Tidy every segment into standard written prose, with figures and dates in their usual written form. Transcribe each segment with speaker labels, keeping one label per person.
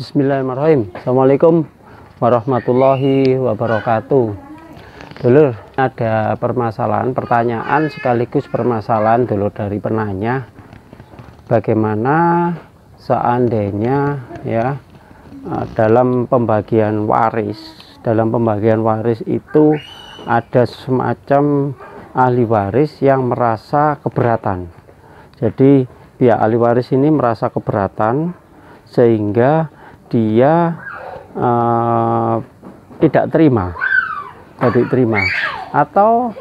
Speaker 1: Bismillahirrahmanirrahim. Assalamualaikum warahmatullahi wabarakatuh. Dulur, ada pertanyaan sekaligus permasalahan dulur dari penanya. Bagaimana seandainya ya dalam pembagian waris itu ada semacam ahli waris yang merasa keberatan. Jadi pihak ahli waris ini merasa keberatan sehingga dia tidak terima, atau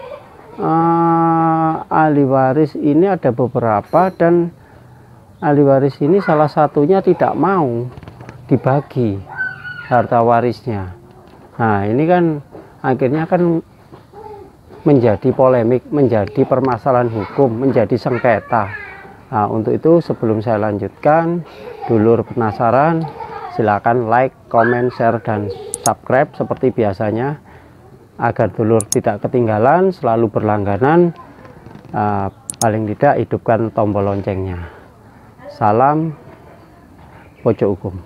Speaker 1: ahli waris ini ada beberapa dan ahli waris ini salah satunya tidak mau dibagi harta warisnya. Nah, ini kan akhirnya kan menjadi polemik, menjadi permasalahan hukum, menjadi sengketa. Nah, untuk itu sebelum saya lanjutkan, dulur penasaran, silakan like, comment, share, dan subscribe seperti biasanya agar dulur tidak ketinggalan, selalu berlangganan, paling tidak hidupkan tombol loncengnya. Salam Pojok Hukum.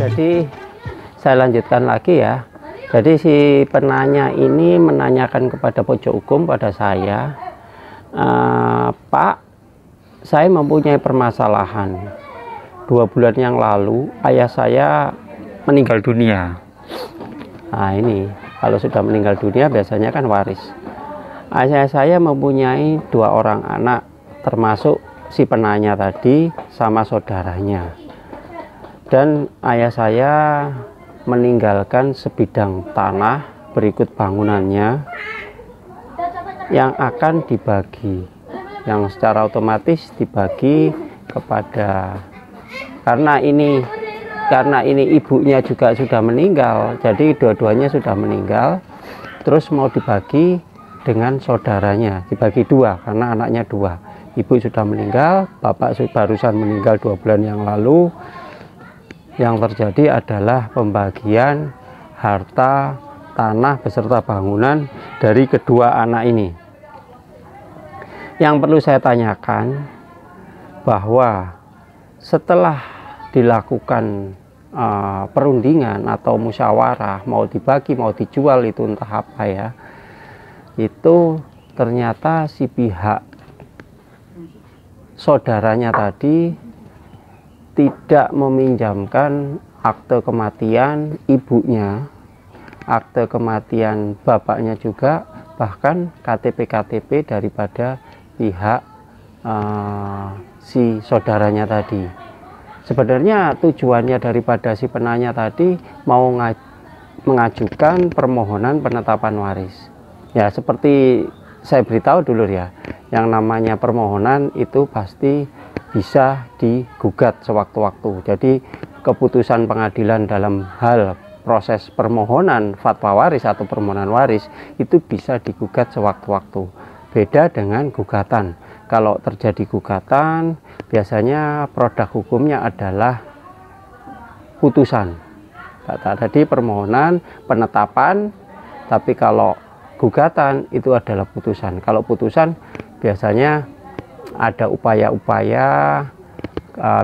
Speaker 1: Jadi saya lanjutkan lagi ya. Jadi si penanya ini menanyakan kepada Pojok Hukum, pada saya, Pak, saya mempunyai permasalahan. 2 bulan yang lalu ayah saya meninggal dunia. Nah, ini kalau sudah meninggal dunia biasanya kan waris. Ayah saya mempunyai 2 orang anak, termasuk si penanya tadi sama saudaranya. Dan ayah saya meninggalkan sebidang tanah berikut bangunannya yang akan dibagi, yang secara otomatis dibagi kepada, karena ini ibunya juga sudah meninggal, jadi dua-duanya sudah meninggal, terus mau dibagi dengan saudaranya, dibagi 2 karena anaknya 2. Ibu sudah meninggal, bapak barusan meninggal 2 bulan yang lalu. Yang terjadi adalah pembagian harta tanah beserta bangunan dari kedua anak ini. Yang perlu saya tanyakan bahwa setelah dilakukan perundingan atau musyawarah, mau dibagi mau dijual itu entah apa ya, itu ternyata si pihak saudaranya tadi tidak meminjamkan akte kematian ibunya, akte kematian bapaknya juga, bahkan KTP daripada pihak si saudaranya tadi. Sebenarnya tujuannya daripada si penanya tadi mau mengajukan permohonan penetapan waris. Ya, seperti saya beritahu dulu ya, yang namanya permohonan itu pasti bisa digugat sewaktu-waktu. Jadi keputusan pengadilan dalam hal proses permohonan fatwa waris atau permohonan waris itu bisa digugat sewaktu-waktu. Beda dengan gugatan. Kalau terjadi gugatan, biasanya produk hukumnya adalah putusan. Tadi permohonan penetapan, tapi kalau gugatan itu adalah putusan. Kalau putusan biasanya ada upaya-upaya,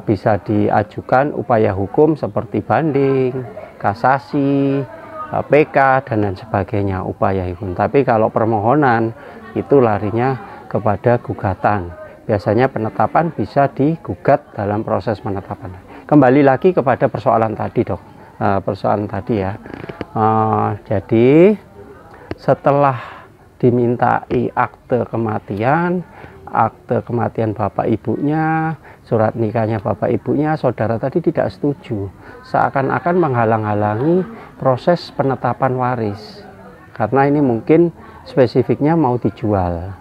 Speaker 1: bisa diajukan upaya hukum seperti banding, kasasi, PK, dan lain sebagainya, upaya hukum. Tapi kalau permohonan itu larinya kepada gugatan. Biasanya penetapan bisa digugat dalam proses penetapan. Kembali lagi kepada persoalan tadi, Dok. Persoalan tadi ya. Jadi setelah dimintai akte kematian bapak ibunya, surat nikahnya bapak ibunya, saudara tadi tidak setuju, seakan-akan menghalang-halangi proses penetapan waris, karena ini mungkin spesifiknya mau dijual,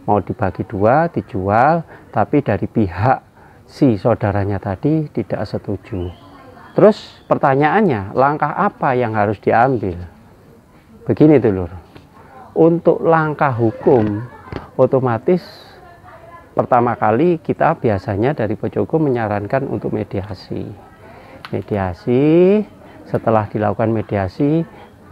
Speaker 1: mau dibagi 2, dijual, tapi dari pihak si saudaranya tadi tidak setuju. Terus pertanyaannya, langkah apa yang harus diambil? Begini dulur, untuk langkah hukum otomatis pertama kali kita biasanya dari Pojok Hukum menyarankan untuk mediasi. Setelah dilakukan mediasi,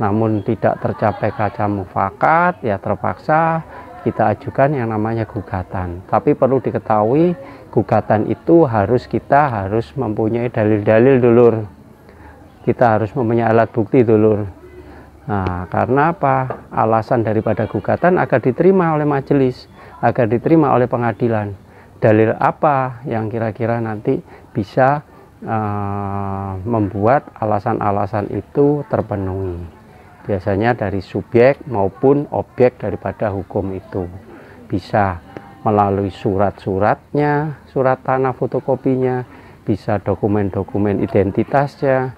Speaker 1: namun tidak tercapai kata mufakat, ya terpaksa kita ajukan yang namanya gugatan. Tapi perlu diketahui, gugatan itu kita harus mempunyai dalil-dalil dulur. Kita harus mempunyai alat bukti dulur. Nah, karena apa? Alasan daripada gugatan agar diterima oleh majelis, agar diterima oleh pengadilan. Dalil apa yang kira-kira nanti bisa membuat alasan-alasan itu terpenuhi? Biasanya dari subjek maupun objek daripada hukum itu. Bisa melalui surat-suratnya, surat tanah fotokopinya, bisa dokumen-dokumen identitasnya,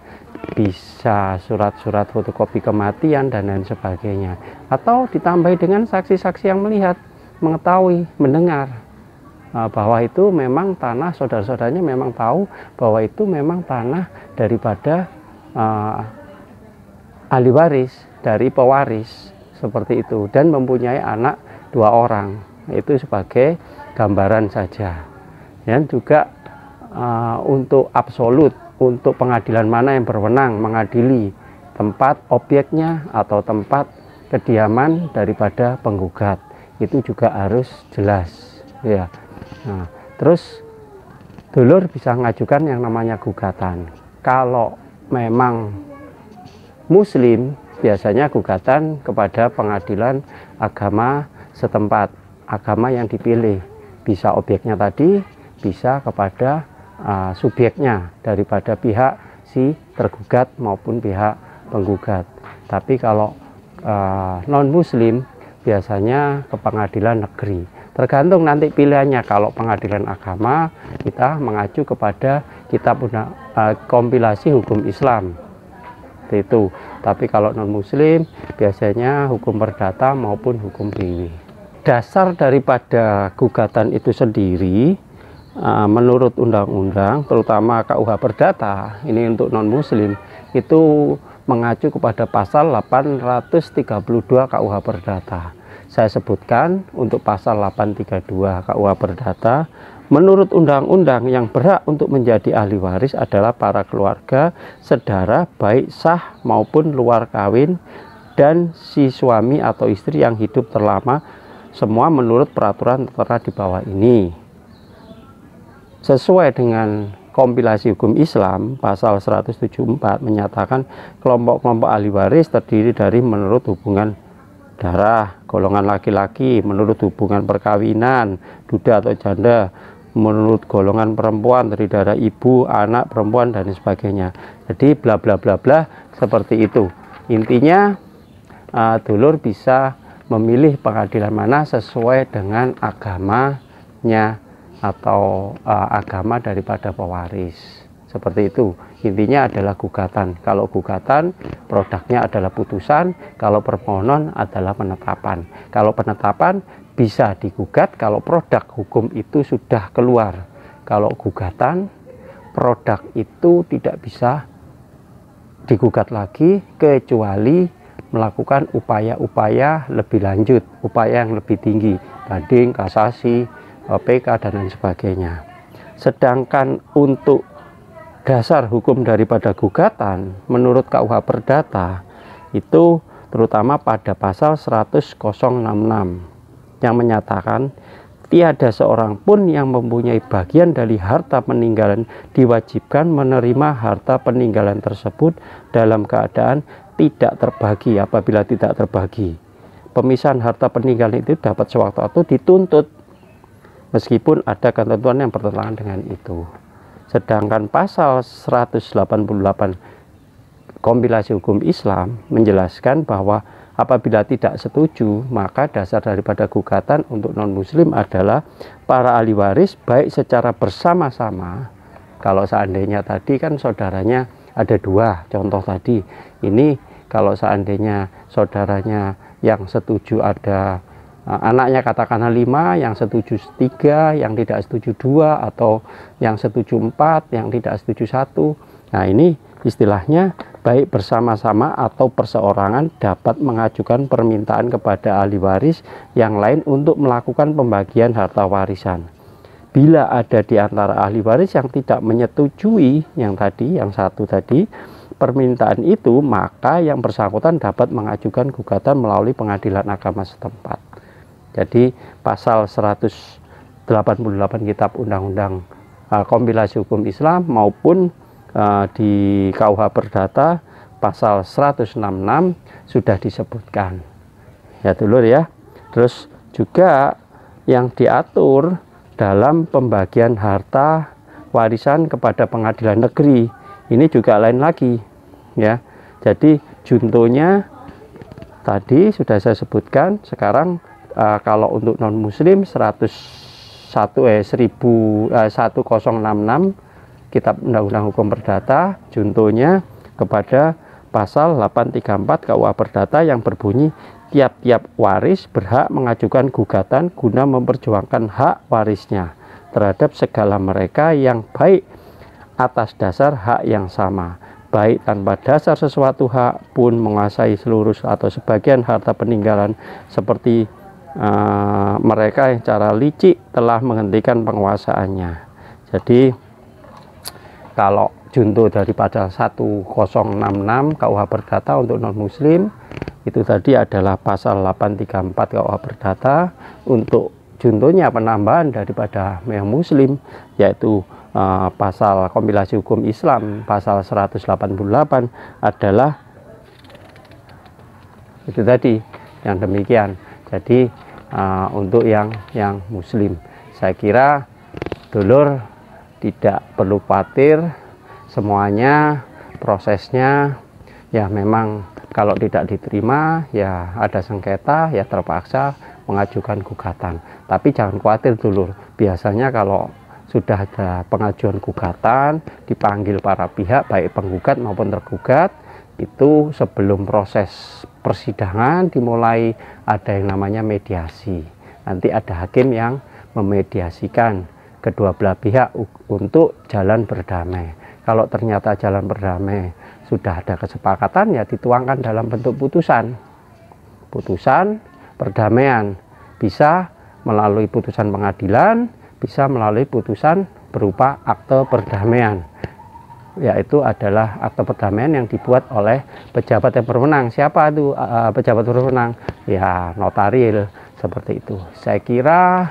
Speaker 1: bisa surat-surat fotokopi kematian dan lain sebagainya. Atau ditambahi dengan saksi-saksi yang melihat, mengetahui, mendengar bahwa itu memang tanah, saudara-saudaranya memang tahu bahwa itu memang tanah daripada ahli waris, dari pewaris, seperti itu, dan mempunyai anak 2 orang. Itu sebagai gambaran saja. Dan juga untuk absolut, untuk pengadilan mana yang berwenang mengadili tempat objeknya atau tempat kediaman daripada penggugat, itu juga harus jelas, ya. Nah, terus dulur bisa mengajukan yang namanya gugatan. Kalau memang Muslim, biasanya gugatan kepada pengadilan agama setempat, agama yang dipilih. Bisa objeknya tadi, bisa kepada subjeknya daripada pihak si tergugat maupun pihak penggugat. Tapi kalau non-Muslim, biasanya ke pengadilan negeri. Tergantung nanti pilihannya. Kalau pengadilan agama, kita mengacu kepada kitab kompilasi hukum Islam. Itu. Tapi kalau non muslim biasanya hukum perdata maupun hukum dewi. Dasar daripada gugatan itu sendiri menurut undang-undang, terutama KUH Perdata, ini untuk non muslim, itu mengacu kepada pasal 832 KUH Perdata. Saya sebutkan untuk pasal 832 KUH Perdata. Menurut undang-undang, yang berhak untuk menjadi ahli waris adalah para keluarga, saudara, baik sah maupun luar kawin, dan si suami atau istri yang hidup terlama, semua menurut peraturan tertera di bawah ini. Sesuai dengan kompilasi hukum Islam, pasal 174 menyatakan kelompok-kelompok ahli waris terdiri dari menurut hubungan darah, golongan laki-laki, menurut hubungan perkawinan, duda atau janda, menurut golongan perempuan dari darah ibu, anak perempuan dan sebagainya. Jadi bla bla bla bla seperti itu. Intinya dulur bisa memilih pengadilan mana sesuai dengan agamanya atau agama daripada pewaris. Seperti itu. Intinya adalah gugatan. Kalau gugatan, produknya adalah putusan. Kalau permohonan adalah penetapan. Kalau penetapan bisa digugat kalau produk hukum itu sudah keluar. Kalau gugatan, produk itu tidak bisa digugat lagi kecuali melakukan upaya-upaya lebih lanjut, upaya yang lebih tinggi, banding, kasasi, PK dan lain sebagainya. Sedangkan untuk dasar hukum daripada gugatan menurut KUH Perdata itu terutama pada pasal 10066 yang menyatakan tiada seorang pun yang mempunyai bagian dari harta peninggalan diwajibkan menerima harta peninggalan tersebut dalam keadaan tidak terbagi. Apabila tidak terbagi, pemisahan harta peninggalan itu dapat sewaktu-waktu dituntut meskipun ada ketentuan yang bertentangan dengan itu. Sedangkan pasal 188 kompilasi hukum Islam menjelaskan bahwa apabila tidak setuju, maka dasar daripada gugatan untuk non-muslim adalah para ahli waris baik secara bersama-sama. Kalau seandainya tadi kan saudaranya ada 2, contoh tadi. Ini kalau seandainya saudaranya yang setuju ada anaknya katakanlah 5, yang setuju 3, yang tidak setuju 2, atau yang setuju 4, yang tidak setuju 1. Nah, ini istilahnya baik bersama-sama atau perseorangan dapat mengajukan permintaan kepada ahli waris yang lain untuk melakukan pembagian harta warisan. Bila ada di antara ahli waris yang tidak menyetujui yang tadi, yang satu tadi, permintaan itu, maka yang bersangkutan dapat mengajukan gugatan melalui pengadilan agama setempat. Jadi pasal 188 Kitab Undang-Undang Kompilasi Hukum Islam maupun di KUH Perdata pasal 166 sudah disebutkan. Ya dulur ya. Terus juga yang diatur dalam pembagian harta warisan kepada pengadilan negeri ini juga lain lagi ya. Jadi juntonya tadi sudah saya sebutkan. Sekarang kalau untuk non muslim 1066 Kitab Undang-Undang Hukum Perdata, juntonya kepada pasal 834 KUH Perdata yang berbunyi tiap-tiap waris berhak mengajukan gugatan guna memperjuangkan hak warisnya terhadap segala mereka yang baik atas dasar hak yang sama, baik tanpa dasar sesuatu hak pun menguasai seluruh atau sebagian harta peninggalan, seperti mereka yang secara licik telah menghentikan penguasaannya. Jadi kalau junto daripada 1066 KUH Perdata untuk non muslim itu tadi adalah pasal 834 KUH Perdata. Untuk juntonya penambahan daripada yang muslim yaitu pasal kompilasi hukum Islam pasal 188 adalah itu tadi yang demikian. Jadi untuk yang muslim saya kira dulur tidak perlu khawatir, semuanya prosesnya ya memang kalau tidak diterima ya ada sengketa ya terpaksa mengajukan gugatan. Tapi jangan khawatir dulur, biasanya kalau sudah ada pengajuan gugatan dipanggil para pihak baik penggugat maupun tergugat, itu sebelum proses persidangan dimulai ada yang namanya mediasi. Nanti ada hakim yang memediasikan kedua belah pihak untuk jalan berdamai. Kalau ternyata jalan berdamai sudah ada kesepakatan ya dituangkan dalam bentuk putusan perdamaian, bisa melalui putusan pengadilan, bisa melalui putusan berupa akte perdamaian, yaitu adalah akte perdamaian yang dibuat oleh pejabat yang berwenang. Siapa itu pejabat berwenang? Ya notaril, seperti itu. Saya kira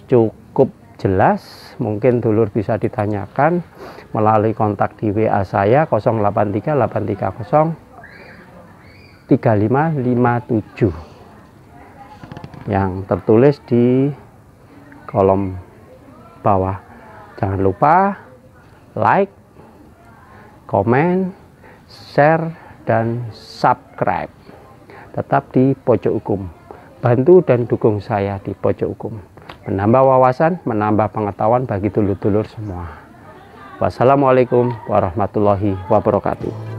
Speaker 1: cukup jelas. Mungkin dulur bisa ditanyakan melalui kontak di WA saya 083 830 3557 yang tertulis di kolom bawah. Jangan lupa like, komen, share, dan subscribe. Tetap di Pojok Hukum. Bantu dan dukung saya di Pojok Hukum. Menambah wawasan, menambah pengetahuan bagi dulur-dulur semua. Wassalamualaikum warahmatullahi wabarakatuh.